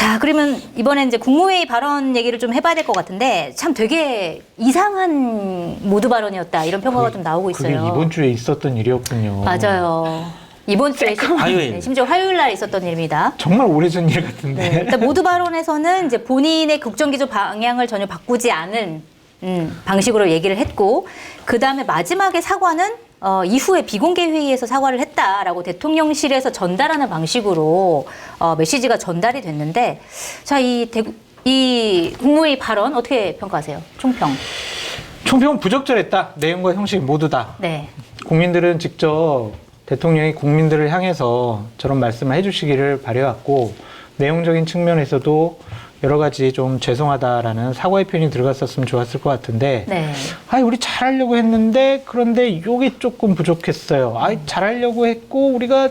자, 그러면 이번에 이제 국무회의 발언 얘기를 좀 해봐야 될 것 같은데 참 되게 이상한 모두 발언이었다 이런 평가가 좀 나오고 있어요. 그게 이번 주에 있었던 일이었군요. 맞아요. 이번 주에 화요일. 심지어 화요일 날 있었던 일입니다. 정말 오래전 일 같은데. 네, 일단 모두 발언에서는 이제 본인의 국정기조 방향을 전혀 바꾸지 않은 방식으로 얘기를 했고, 그 다음에 마지막에 사과는 이후에 비공개 회의에서 사과를 했다라고 대통령실에서 전달하는 방식으로 메시지가 전달이 됐는데, 자, 이 국무회의 발언 어떻게 평가하세요? 총평. 총평 부적절했다. 내용과 형식 모두 다. 네. 국민들은 직접 대통령이 국민들을 향해서 저런 말씀을 해주시기를 바래왔고, 내용적인 측면에서도 여러 가지 좀 죄송하다라는 사과의 표현이 들어갔었으면 좋았을 것 같은데, 네. 우리 잘하려고 했는데, 그런데 이게 조금 부족했어요. 잘하려고 했고, 우리가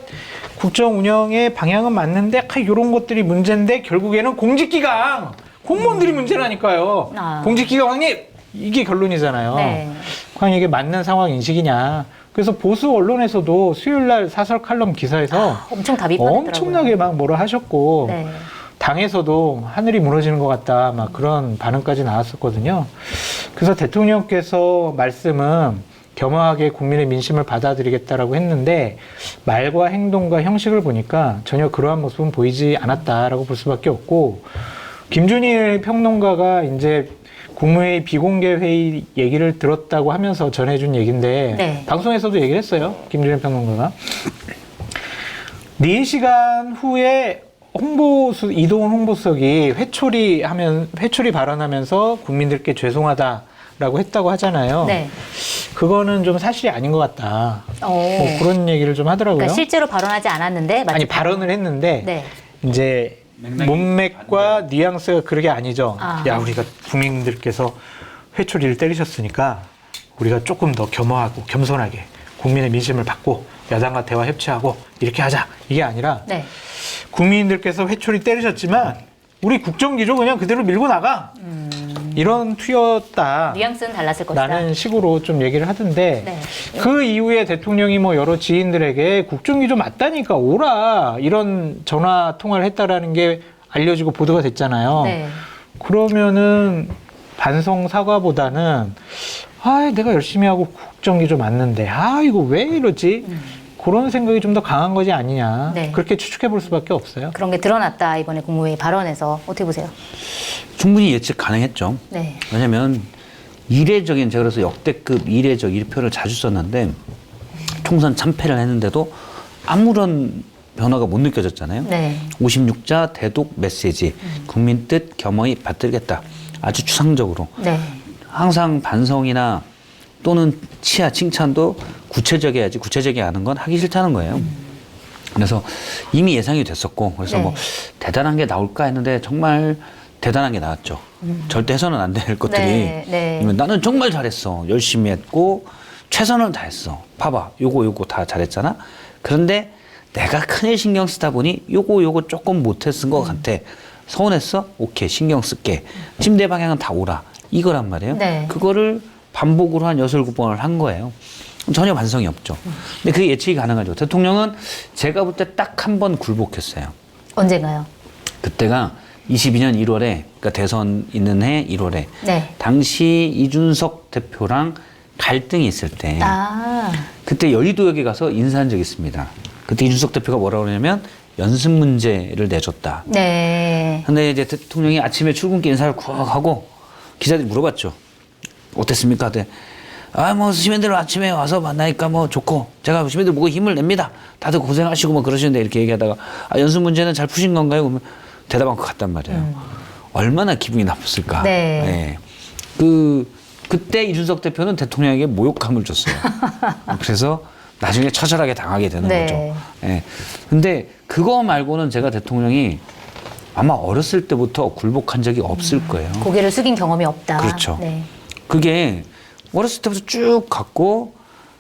국정 운영의 방향은 맞는데, 이런 것들이 문제인데, 결국에는 공직기강! 공무원들이 문제라니까요. 공직기강 왕님! 이게 결론이잖아요. 네. 과연 이게 맞는 상황 인식이냐. 그래서 보수 언론에서도 수요일 날 사설 칼럼 기사에서 엄청 다 비판했더라고요. 엄청나게 막 뭐라 하셨고, 네. 당에서도 하늘이 무너지는 것 같다, 막 그런 반응까지 나왔었거든요. 그래서 대통령께서 말씀은 겸허하게 국민의 민심을 받아들이겠다라고 했는데, 말과 행동과 형식을 보니까 전혀 그러한 모습은 보이지 않았다라고 볼 수밖에 없고, 김준일 평론가가 이제 국무회의 비공개 회의 얘기를 들었다고 하면서 전해준 얘기인데, 네. 방송에서도 방송에서도 얘기를 했어요. 김준일 평론가가. 4시간 후에 이동훈 홍보수석이 회초리 발언하면서 국민들께 죄송하다라고 했다고 하잖아요. 네. 그거는 좀 사실이 아닌 것 같다. 뭐 그런 얘기를 좀 하더라고요. 그러니까 실제로 발언하지 않았는데 아니, 발언을 했는데, 네. 이제 문맥과 뉘앙스가 그게 아니죠. 아. 야, 우리가 국민들께서 회초리를 때리셨으니까 우리가 조금 더 겸허하고 겸손하게 국민의 민심을 받고 야당과 대화 협치하고 이렇게 하자. 이게 아니라, 네. 국민들께서 회초리 때리셨지만 우리 국정기조 그냥 그대로 밀고 나가. 이런 투였다. 뉘앙스는 달랐을 것이다. 라는 식으로 좀 얘기를 하던데, 네. 그 이후에 대통령이 뭐 여러 지인들에게 국정기조 맞다니까 오라, 이런 전화 통화를 했다라는 게 알려지고 보도가 됐잖아요. 네. 그러면은 반성 사과보다는 내가 열심히 하고 국정기조 맞는데 이거 왜 이러지? 그런 생각이 좀 더 강한 것이 아니냐. 네. 그렇게 추측해 볼 수밖에 없어요. 그런 게 드러났다 이번에 국무회의 발언에서. 어떻게 보세요? 충분히 예측 가능했죠. 네. 왜냐하면 이례적인, 제가 그래서 역대급 이례적 이 표현을 자주 썼는데, 총선 참패를 했는데도 아무런 변화가 못 느껴졌잖아요. 네. 56자 대독 메시지, 국민 뜻 겸허히 받들겠다. 아주 추상적으로. 네. 항상 반성이나 또는 치하, 칭찬도 구체적이어야지, 구체적이 않은 건 하기 싫다는 거예요. 그래서 이미 예상이 됐었고, 그래서 네. 뭐 대단한 게 나올까 했는데 정말 대단한 게 나왔죠. 절대 해서는 안 될 것들이. 네, 네. 나는 정말 잘했어. 열심히 했고 최선을 다했어. 봐봐, 요거 다 잘했잖아. 그런데 내가 큰일 신경 쓰다 보니 요거 조금 못해 쓴 것 같아. 서운했어? 오케이, 신경 쓸게. 침대 방향은 다 오라. 이거란 말이에요. 네. 그거를 반복으로 한 6-7번을 한 거예요. 전혀 반성이 없죠. 근데 그게 예측이 가능하죠. 대통령은 제가 볼 때 딱 한 번 굴복했어요. 언젠가요? 그때가 22년 1월에, 그러니까 대선 있는 해 1월에, 네. 당시 이준석 대표랑 갈등이 있을 때, 그때 여의도역에 가서 인사한 적이 있습니다. 그때 이준석 대표가 뭐라고 그러냐면 연습 문제를 내줬다. 네. 근데 이제 대통령이 아침에 출근길 인사를 쿡 하고 기자들이 물어봤죠. 어땠습니까? 그때 뭐 시민들 아침에 와서 만나니까 뭐 좋고, 제가 시민들 보고 힘을 냅니다. 다들 고생하시고 뭐 그러시는데, 이렇게 얘기하다가 연습 문제는 잘 푸신 건가요? 그러면 대답 않고 갔단 말이에요. 얼마나 기분이 나빴을까. 네. 그때 이준석 대표는 대통령에게 모욕감을 줬어요. 그래서 나중에 처절하게 당하게 되는 네. 거죠. 예. 근데 그거 말고는 제가 대통령이 아마 어렸을 때부터 굴복한 적이 없을 거예요. 고개를 숙인 경험이 없다. 그렇죠. 네. 그게 어렸을 때부터 쭉 갔고,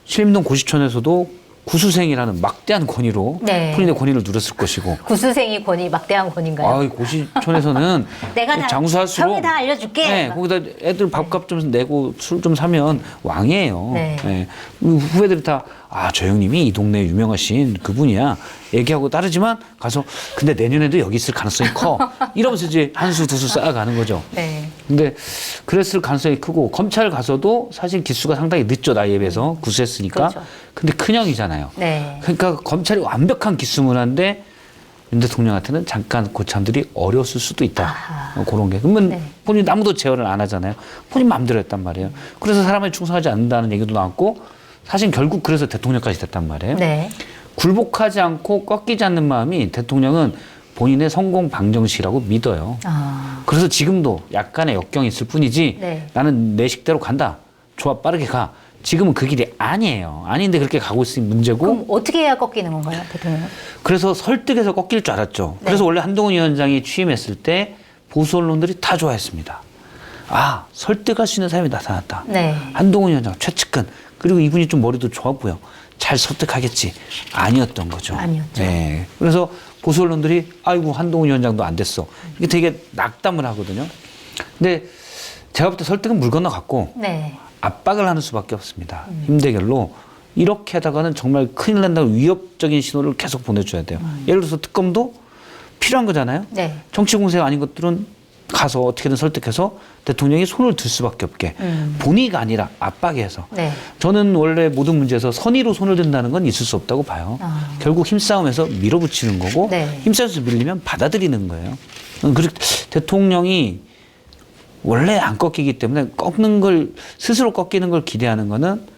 신림동 고시촌에서도 구수생이라는 막대한 권위로 네. 본인의 권위를 누렸을 것이고 구수생이 권위 막대한 권위인가요? 아, 고시촌에서는 내가 다 장수할수록 형이 다 알려줄게. 네, 거기다 애들 밥값 좀 내고 술 좀 사면 왕이에요. 네. 네. 후배들이 다 저 형님이 이 동네 유명하신 그분이야. 얘기하고 따르지만 가서 근데 내년에도 여기 있을 가능성이 커. 이러면서 이제 한 수 두 수 쌓아가는 거죠. 네. 근데 그랬을 가능성이 크고 검찰 가서도 사실 기수가 상당히 늦죠. 나이에 비해서 구수했으니까. 그렇죠. 근데 큰형이잖아요. 네. 그러니까 검찰이 완벽한 기수문화인데 윤 대통령한테는 잠깐 고참들이 어려웠을 수도 있다. 아하. 그런 게. 그러면 네. 본인 아무도 제어를 안 하잖아요. 본인 마음대로 했단 말이에요. 그래서 사람에 충성하지 않는다는 얘기도 나왔고 사실 결국 그래서 대통령까지 됐단 말이에요. 네. 굴복하지 않고 꺾이지 않는 마음이 대통령은 본인의 성공 방정식이라고 믿어요. 아. 그래서 지금도 약간의 역경이 있을 뿐이지 네. 나는 내 식대로 간다. 좋아 빠르게 가. 지금은 그 길이 아니에요. 아닌데 그렇게 가고 있으니 문제고. 그럼 어떻게 해야 꺾이는 건가요, 대통령은? 그래서 설득해서 꺾일 줄 알았죠. 네. 그래서 원래 한동훈 위원장이 취임했을 때 보수 언론들이 다 좋아했습니다. 아, 설득할 수 있는 사람이 나타났다. 네. 한동훈 위원장 최측근. 그리고 이분이 좀 머리도 좋아 보여. 잘 설득하겠지. 아니었던 거죠. 아니었죠. 네. 그래서 보수 언론들이 아이고 한동훈 위원장도 안 됐어. 이게 되게 낙담을 하거든요. 근데 제가 볼 때 설득은 물 건너갔고 네. 압박을 하는 수밖에 없습니다. 힘대결로 이렇게 하다가는 정말 큰일 난다고 위협적인 신호를 계속 보내줘야 돼요. 예를 들어서 특검도 필요한 거잖아요. 네. 정치 공세가 아닌 것들은 가서 어떻게든 설득해서 대통령이 손을 들 수밖에 없게 본의가 아니라 압박에 해서 네. 저는 원래 모든 문제에서 선의로 손을 든다는 건 있을 수 없다고 봐요. 아. 결국 힘싸움에서 밀어붙이는 거고 네. 힘싸움에서 밀리면 받아들이는 거예요. 그리고 대통령이 원래 안 꺾이기 때문에 꺾는 걸 스스로 꺾이는 걸 기대하는 거는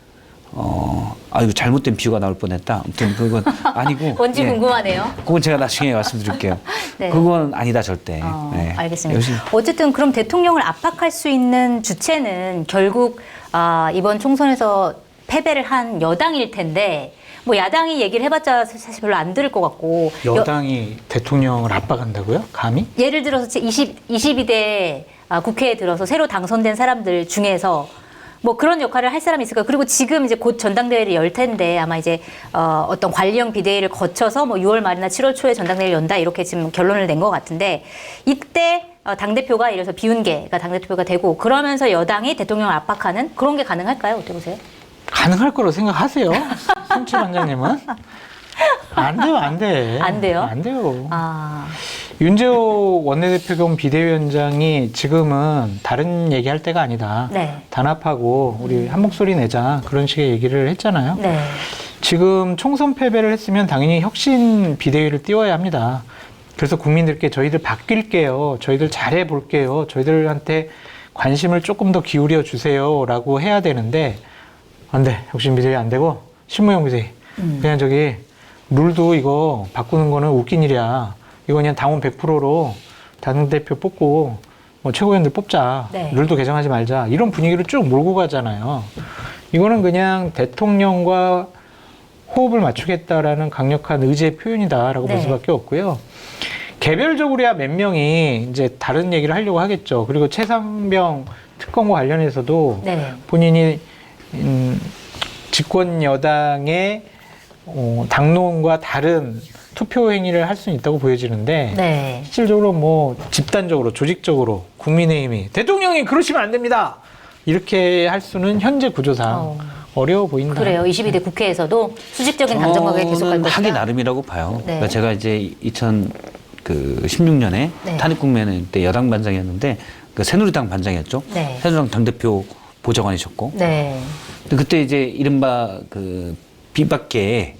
이거 잘못된 비유가 나올 뻔했다. 아무튼 그건 아니고 뭔지 예. 궁금하네요. 그건 제가 나중에 말씀드릴게요. 네. 그건 아니다 절대. 네. 알겠습니다. 역시 어쨌든 그럼 대통령을 압박할 수 있는 주체는 결국 이번 총선에서 패배를 한 여당일 텐데 뭐 야당이 얘기를 해봤자 사실 별로 안 들을 것 같고 여당이 대통령을 압박한다고요? 감히? 예를 들어서 22대 국회에 들어서 새로 당선된 사람들 중에서 뭐 그런 역할을 할 사람이 있을까? 그리고 지금 이제 곧 전당대회를 열 텐데 아마 이제 어떤 관리형 비대위를 거쳐서 뭐 6월 말이나 7월 초에 전당대회를 연다 이렇게 지금 결론을 낸 것 같은데 이때 당대표가 이래서 비운계가 당대표가 되고 그러면서 여당이 대통령을 압박하는 그런 게 가능할까요? 어떻게 보세요? 가능할 거로 생각하세요? 손치 반장님은? 안 돼요, 안 돼. 안 돼요? 안 돼요. 아, 윤재호 원내대표 겸 비대위원장이 지금은 다른 얘기할 때가 아니다. 네. 단합하고 우리 한 목소리 내자. 그런 식의 얘기를 했잖아요. 네. 지금 총선 패배를 했으면 당연히 혁신 비대위를 띄워야 합니다. 그래서 국민들께 저희들 바뀔게요. 저희들 잘해볼게요. 저희들한테 관심을 조금 더 기울여 주세요. 라고 해야 되는데 안 돼. 혁신 비대위 안 되고 신무형 비대위. 그냥 저기 룰도 이거 바꾸는 거는 웃긴 일이야. 이거 그냥 당원 100%로 당대표 뽑고 뭐 최고위원들 뽑자. 네. 룰도 개정하지 말자. 이런 분위기를 쭉 몰고 가잖아요. 이거는 그냥 대통령과 호흡을 맞추겠다라는 강력한 의지의 표현이다라고 네. 볼 수밖에 없고요. 개별적으로야 몇 명이 이제 다른 얘기를 하려고 하겠죠. 그리고 최상병 특검과 관련해서도 네. 본인이 집권 여당의 당론과 다른 투표 행위를 할 수는 있다고 보여지는데 네. 실질적으로 뭐 집단적으로 조직적으로 국민의힘이 대통령이 그러시면 안 됩니다. 이렇게 할 수는 현재 구조상 어려워 보인다. 그래요. 22대 국회에서도 수직적인 당정관계 계속할 저는 것이다. 하기 나름이라고 봐요. 네. 그러니까 제가 이제 2016년에 네. 탄핵국면 때 여당 반장이었는데 그 새누리당 반장이었죠. 네. 새누리당 당대표 보좌관이셨고. 네. 근데 그때 이제 이른바 그 비박계에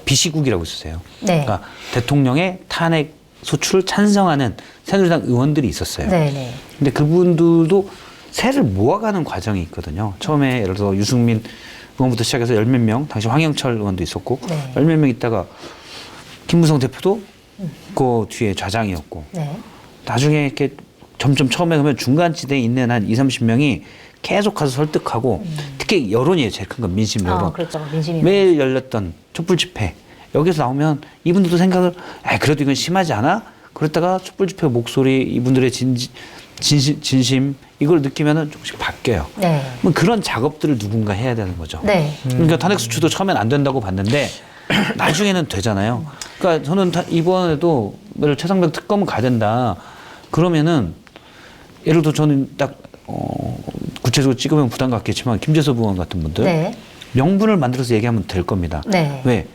비시국이라고 있었어요. 네. 그러니까 대통령의 탄핵 소추를 찬성하는 새누리당 의원들이 있었어요. 네. 네. 근데 그분들도 세를 모아가는 과정이 있거든요. 처음에 예를 들어 유승민 의원부터 시작해서 열 몇 명, 당시 황영철 의원도 있었고 네. 열 몇 명 있다가 김무성 대표도 그 뒤에 좌장이었고 네. 나중에 이렇게 점점 처음에 그러면 중간지대에 있는 한 20-30명이 계속 가서 설득하고 특히 여론이에요. 제일 큰 건 민심 여론. 그렇죠. 민심이. 매일 열렸던 촛불 집회. 여기서 나오면 이분들도 생각을 그래도 이건 심하지 않아? 그랬다가 촛불 집회 목소리 이분들의 진심 이걸 느끼면은 조금씩 바뀌어요. 네. 그럼 그런 작업들을 누군가 해야 되는 거죠. 네. 그러니까 탄핵 수출도 처음엔 안 된다고 봤는데 나중에는 되잖아요. 그러니까 저는 이번에도 최상병 특검은 가야 된다. 그러면은 예를 들어 저는 딱 구체적으로 찍으면 부담 갖겠지만 김재섭 의원 같은 분들 네. 명분을 만들어서 얘기하면 될 겁니다. 네. 왜?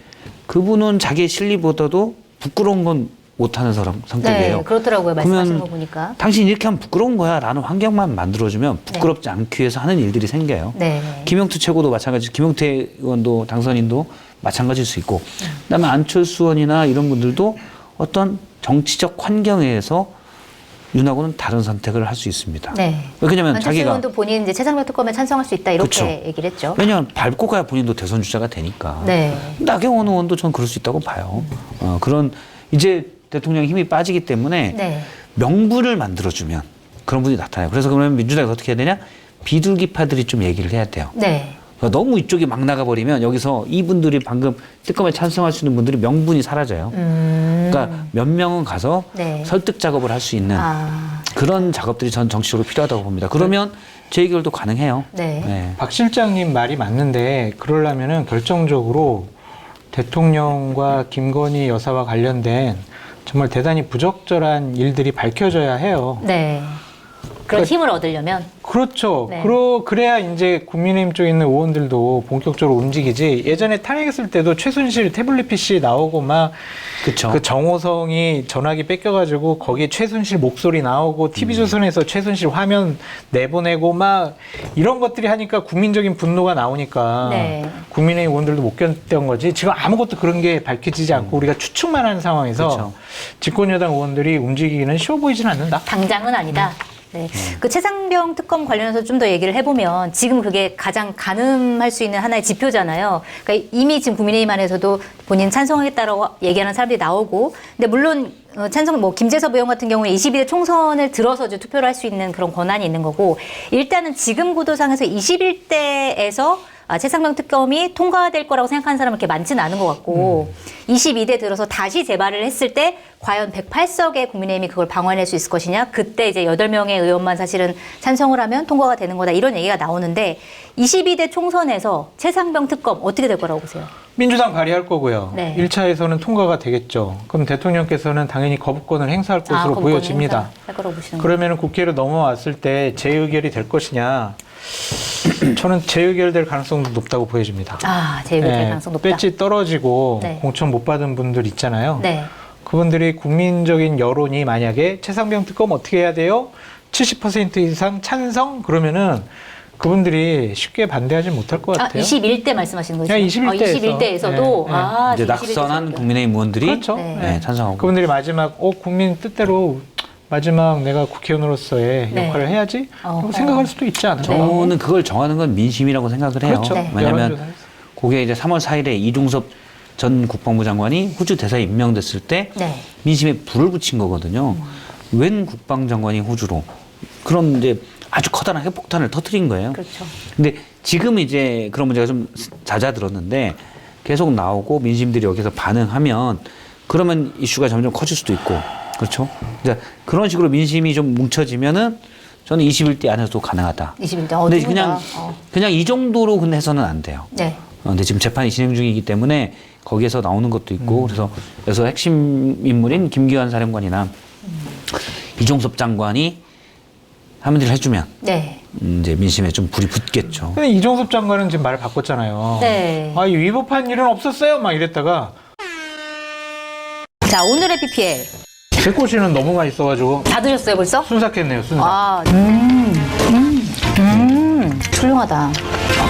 그분은 자기의 실리보다도 부끄러운 건 못하는 사람 성격이에요. 네, 그렇더라고요. 말씀하시는 거 그러면 보니까. 당신 이렇게 하면 부끄러운 거야 라는 환경만 만들어주면 부끄럽지 않기 위해서 하는 일들이 생겨요. 네. 김영투 최고도 마찬가지, 김용태 의원도 당선인도 마찬가지일 수 있고, 그다음에 안철수 의원이나 이런 분들도 어떤 정치적 환경에서 윤하고는 다른 선택을 할 수 있습니다. 네. 왜냐하면 안철수 자기가 의원도 본인 이제 최상병 특검에 찬성할 수 있다 이렇게 그쵸. 얘기를 했죠. 왜냐하면 밟고 가야 본인도 대선 주자가 되니까. 네. 나경원 의원도 전 그럴 수 있다고 봐요. 그런 이제 대통령 힘이 빠지기 때문에 네. 명분을 만들어주면 그런 분이 나타나요. 그래서 그러면 민주당이 어떻게 해야 되냐? 비둘기파들이 좀 얘기를 해야 돼요. 네. 그러니까 너무 이쪽이 막 나가버리면 여기서 이분들이 방금 특검에 찬성할 수 있는 분들이 명분이 사라져요. 그러니까 몇 명은 가서 네. 설득 작업을 할 수 있는 그런 작업들이 전 정치적으로 필요하다고 봅니다. 그러면 재의결도 가능해요. 네. 박 실장님 말이 맞는데 그러려면은 결정적으로 대통령과 김건희 여사와 관련된 정말 대단히 부적절한 일들이 밝혀져야 해요. 네. 그런 힘을 얻으려면. 그렇죠. 네. 그래야 이제 국민의힘 쪽에 있는 의원들도 본격적으로 움직이지. 예전에 탄핵했을 때도 최순실 태블릿 PC 나오고 막 그쵸. 그 정호성이 전화기 뺏겨가지고 거기에 최순실 목소리 나오고 TV조선에서 최순실 화면 내보내고 막 이런 것들이 하니까 국민적인 분노가 나오니까 네. 국민의힘 의원들도 못 견뎠던 거지. 지금 아무것도 그런 게 밝혀지지 않고 우리가 추측만 하는 상황에서 그쵸. 집권여당 의원들이 움직이기는 쉬워 보이진 않는다. 당장은 아니다. 네. 그 최상병 특검 관련해서 좀 더 얘기를 해보면 지금 그게 가장 가늠할 수 있는 하나의 지표잖아요. 그러니까 이미 지금 국민의힘 안에서도 본인 찬성하겠다라고 얘기하는 사람들이 나오고, 근데 물론 찬성 김재섭 의원 같은 경우는 22대 총선을 들어서 이제 투표를 할 수 있는 그런 권한이 있는 거고, 일단은 지금 구도상에서 21대에서 최상병 특검이 통과될 거라고 생각하는 사람은 그렇게 많지는 않은 것 같고 22대 들어서 다시 재발을 했을 때 과연 108석의 국민의힘이 그걸 방어해낼 수 있을 것이냐. 그때 이제 8명의 의원만 사실은 찬성을 하면 통과가 되는 거다. 이런 얘기가 나오는데 22대 총선에서 최상병 특검 어떻게 될 거라고 보세요? 민주당 발의할 거고요. 네. 1차에서는 통과가 되겠죠. 그럼 대통령께서는 당연히 거부권을 행사할 것으로 거부권 보여집니다. 행사할 거라고 보시는 거예요? 그러면 국회로 넘어왔을 때 재의결이 될 것이냐. 저는 재의결될 가능성도 높다고 보여집니다. 재의결될 가능성 높다. 배지 떨어지고 네. 공천 못 받은 분들 있잖아요. 네. 그분들이 국민적인 여론이 만약에 최상병 특검 어떻게 해야 돼요? 70% 이상 찬성? 그러면은 그분들이 쉽게 반대하지 못할 것 같아요. 21대 말씀하시는 거죠? 네, 21대 에서. 21대에서도 네, 이제 낙선한 국민의힘 의원들이 그렇죠. 네. 찬성하고. 그분들이 마지막 국민 뜻대로 마지막 내가 국회의원으로서의 네. 역할을 해야지 라고 어허. 생각할 수도 있지 않을까. 저는 그걸 정하는 건 민심이라고 생각을 해요. 그렇죠. 네. 왜냐하면 여론조사에서. 그게 이제 3월 4일에 이중섭 전 국방부 장관이 호주 대사에 임명됐을 때 네. 민심에 불을 붙인 거거든요. 웬 국방장관이 호주로 그런 이제 아주 커다란 핵폭탄을 터뜨린 거예요. 그렇죠. 근데 지금 이제 그런 문제가 좀 잦아들었는데 계속 나오고 민심들이 여기서 반응하면 그러면 이슈가 점점 커질 수도 있고 그렇죠. 이제 그런 식으로 민심이 좀 뭉쳐지면은 저는 21대 안에서도 가능하다. 21대. 근데 그냥 이 정도로 근데 해서는 안 돼요. 네. 근데 지금 재판이 진행 중이기 때문에 거기에서 나오는 것도 있고 그래서 핵심 인물인 김기환 사령관이나 이종섭 장관이 한마디를 해주면 네. 이제 민심에 좀 불이 붙겠죠. 근데 이종섭 장관은 지금 말을 바꿨잖아요. 네. 이 위법한 일은 없었어요. 막 이랬다가 자, 오늘의 PPL. 제꼬시는 너무 맛있어가지고 다 드셨어요, 벌써? 순삭했네요. 순삭. 훌륭하다.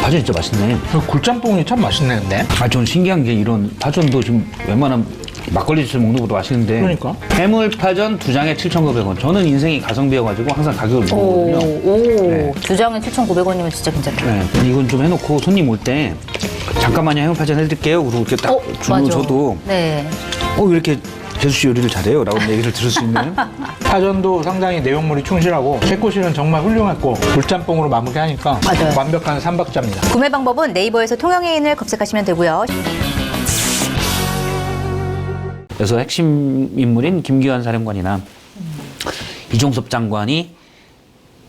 파전 진짜 맛있네. 굴짬뽕이 참 맛있네 근데. 저는 신기한 게 이런 파전도 지금 웬만한 막걸리 주스 먹는 것보다 맛있는데. 그러니까. 해물파전 2장에 7,900원. 저는 인생이 가성비여가지고 항상 가격을 먹거든요. 네. 2장에 7,900원이면 진짜 괜찮다. 네, 이건 좀 해놓고 손님 올 때 잠깐만요 해물파전 해드릴게요. 그리고 이렇게 딱 맞아. 줘도 네. 왜 이렇게 재수 씨 요리를 잘해요? 라고 얘기를 들을 수 있는. 파전도 상당히 내용물이 충실하고 제꼬시는 정말 훌륭했고 굴짬뽕으로 마무리하니까 맞아요. 완벽한 삼박자입니다. 구매 방법은 네이버에서 통영해인을 검색하시면 되고요. 그래서 핵심 인물인 김기환 사령관이나 이종섭 장관이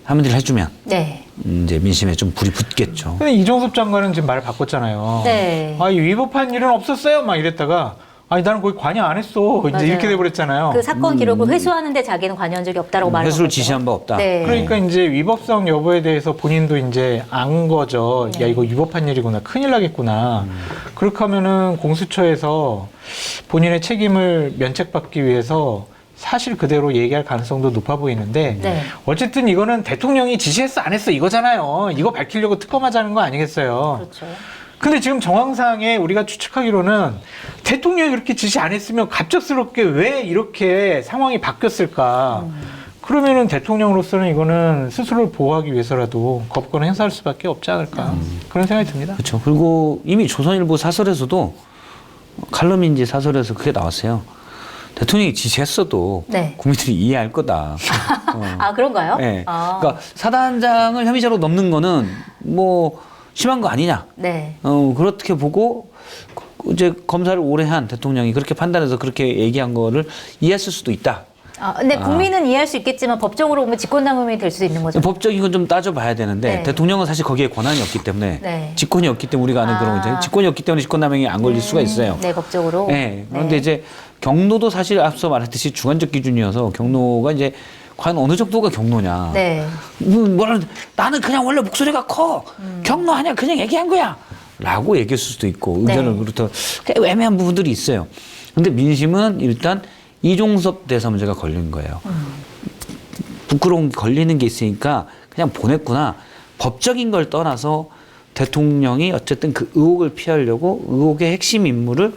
한마디를 해주면 네. 이제 민심에 좀 불이 붙겠죠. 근데 이종섭 장관은 지금 말을 바꿨잖아요. 네. 아, 위법한 일은 없었어요. 막 이랬다가 아니 나는 거기 관여 안 했어. 이제 맞아요. 이렇게 돼버렸잖아요. 그 사건 기록을 회수하는데 자기는 관여한 적이 없다라고 말을 회수를 했거든요. 지시한 바 없다. 네. 그러니까 이제 위법성 여부에 대해서 본인도 이제 안 거죠. 야, 이거 위법한 일이구나. 큰일 나겠구나. 그렇게 하면은 공수처에서 본인의 책임을 면책받기 위해서 사실 그대로 얘기할 가능성도 높아 보이는데 네. 어쨌든 이거는 대통령이 지시했어 안 했어 이거잖아요. 이거 밝히려고 특검하자는 거 아니겠어요. 그렇죠. 근데 지금 정황상에 우리가 추측하기로는 대통령이 그렇게 지시 안 했으면 갑작스럽게 왜 이렇게 상황이 바뀌었을까? 그러면은 대통령으로서는 이거는 스스로를 보호하기 위해서라도 거부권을 행사할 수밖에 없지 않을까? 그런 생각이 듭니다. 그렇죠. 그리고 이미 조선일보 사설에서도 칼럼인지 사설에서 그게 나왔어요. 대통령이 지시했어도 네. 국민들이 이해할 거다. 아, 그런가요? 네. 아. 그러니까 사단장을 혐의자로 넘는 거는 뭐 심한 거 아니냐. 네. 그렇게 보고 이제 검사를 오래 한 대통령이 그렇게 판단해서 그렇게 얘기한 거를 이해했을 수도 있다. 근데 국민은 이해할 수 있겠지만 법적으로 보면 직권남용이 될 수도 있는 거죠. 법적인 건 좀 따져봐야 되는데 네. 대통령은 사실 거기에 권한이 없기 때문에 네. 직권이 없기 때문에 우리가 아는 그런 거죠. 직권이 없기 때문에 직권남용이 안 걸릴 수가 있어요. 네, 법적으로. 네. 그런데 이제 경로도 사실 앞서 말했듯이 주관적 기준이어서 경로가 이제 과연 어느 정도가 경로냐. 네. 나는 그냥 원래 목소리가 커. 경로 아니야. 그냥 얘기한 거야. 라고 얘기할 수도 있고 의견을 네. 그렇다. 애매한 부분들이 있어요. 근데 민심은 일단 이종섭 대사 문제가 걸린 거예요. 부끄러운 걸리는 게 있으니까 그냥 보냈구나. 법적인 걸 떠나서 대통령이 어쨌든 그 의혹을 피하려고 의혹의 핵심 인물을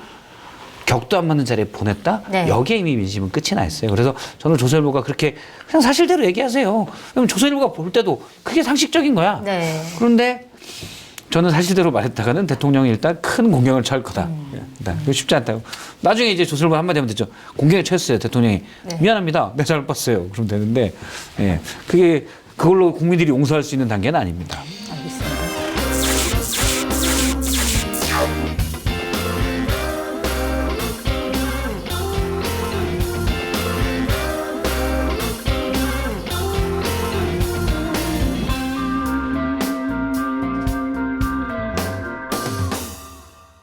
격도 안 맞는 자리에 보냈다? 네. 여기에 이미 민심은 끝이 나 있어요. 그래서 저는 조선일보가 그렇게 그냥 사실대로 얘기하세요. 그럼 조선일보가 볼 때도 그게 상식적인 거야. 네. 그런데 저는 사실대로 말했다가는 대통령이 일단 큰 공경을 처할 거다. 일단 이거 쉽지 않다고. 나중에 이제 조선일보 한마디 하면 되죠. 공경을 처했어요. 대통령이. 네. 미안합니다. 내 잘못 봤어요. 그러면 되는데, 예. 그게 그걸로 국민들이 용서할 수 있는 단계는 아닙니다.